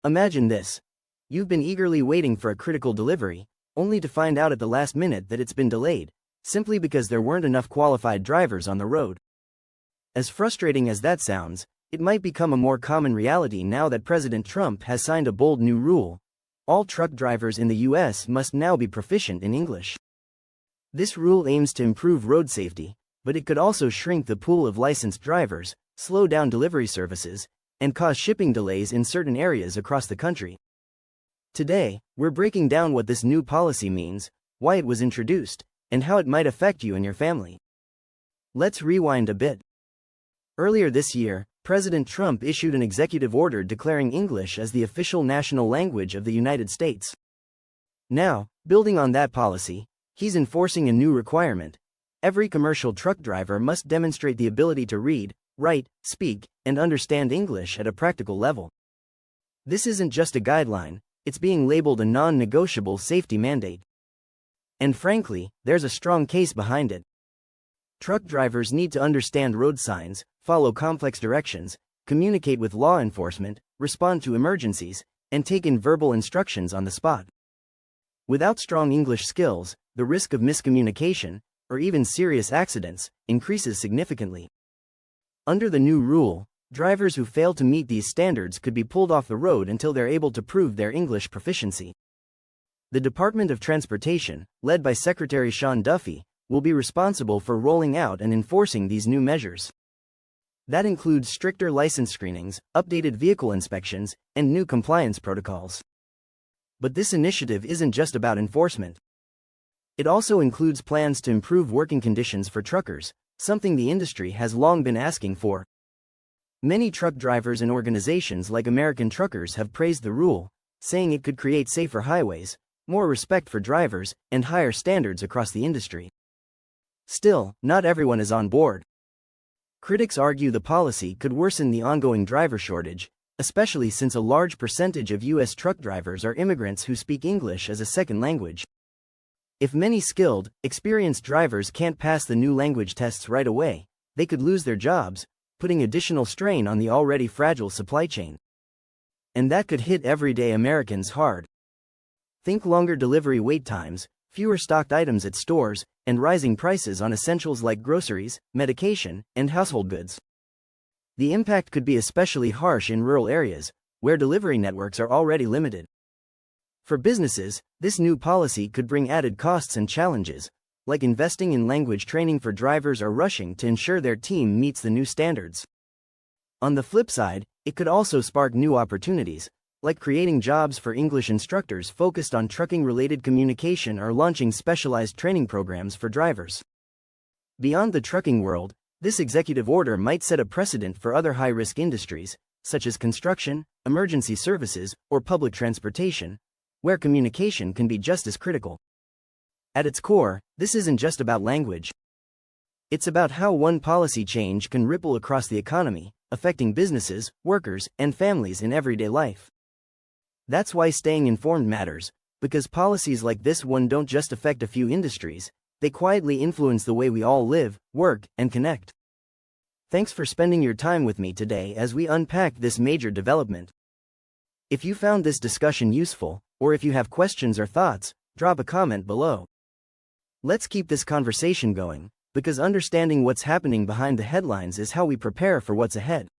Imagine this. You've been eagerly waiting for a critical delivery, only to find out at the last minute that it's been delayed, simply because there weren't enough qualified drivers on the road. As frustrating as that sounds, it might become a more common reality now that President Trump has signed a bold new rule. All truck drivers in the U.S. must now be proficient in English. This rule aims to improve road safety, but it could also shrink the pool of licensed drivers, slow down delivery services, and cause shipping delays in certain areas across the country. Today, we're breaking down what this new policy means, why it was introduced, and how it might affect you and your family. Let's rewind a bit. Earlier this year, President Trump issued an executive order declaring English as the official national language of the United States. Now, building on that policy, he's enforcing a new requirement. Every commercial truck driver must demonstrate the ability to read, write, speak, and understand English at a practical level. This isn't just a guideline, it's being labeled a non-negotiable safety mandate. And frankly, there's a strong case behind it. Truck drivers need to understand road signs, follow complex directions, communicate with law enforcement, respond to emergencies, and take in verbal instructions on the spot. Without strong English skills, the risk of miscommunication, or even serious accidents, increases significantly. Under the new rule, drivers who fail to meet these standards could be pulled off the road until they're able to prove their English proficiency. The Department of Transportation, led by Secretary Sean Duffy, will be responsible for rolling out and enforcing these new measures. That includes stricter license screenings, updated vehicle inspections, and new compliance protocols. But this initiative isn't just about enforcement. It also includes plans to improve working conditions for truckers, something the industry has long been asking for. Many truck drivers and organizations like American Truckers have praised the rule, saying it could create safer highways, more respect for drivers, and higher standards across the industry. Still, not everyone is on board. Critics argue the policy could worsen the ongoing driver shortage, especially since a large percentage of U.S. truck drivers are immigrants who speak English as a second language. If many skilled, experienced drivers can't pass the new language tests right away, they could lose their jobs, putting additional strain on the already fragile supply chain. And that could hit everyday Americans hard. Think longer delivery wait times, fewer stocked items at stores, and rising prices on essentials like groceries, medication, and household goods. The impact could be especially harsh in rural areas, where delivery networks are already limited. For businesses, this new policy could bring added costs and challenges, like investing in language training for drivers or rushing to ensure their team meets the new standards. On the flip side, it could also spark new opportunities, like creating jobs for English instructors focused on trucking-related communication or launching specialized training programs for drivers. Beyond the trucking world, this executive order might set a precedent for other high-risk industries, such as construction, emergency services, or public transportation, where communication can be just as critical. At its core, this isn't just about language. It's about how one policy change can ripple across the economy, affecting businesses, workers, and families in everyday life. That's why staying informed matters, because policies like this one don't just affect a few industries, they quietly influence the way we all live, work, and connect. Thanks for spending your time with me today as we unpack this major development. If you found this discussion useful, or if you have questions or thoughts, drop a comment below. Let's keep this conversation going, because understanding what's happening behind the headlines is how we prepare for what's ahead.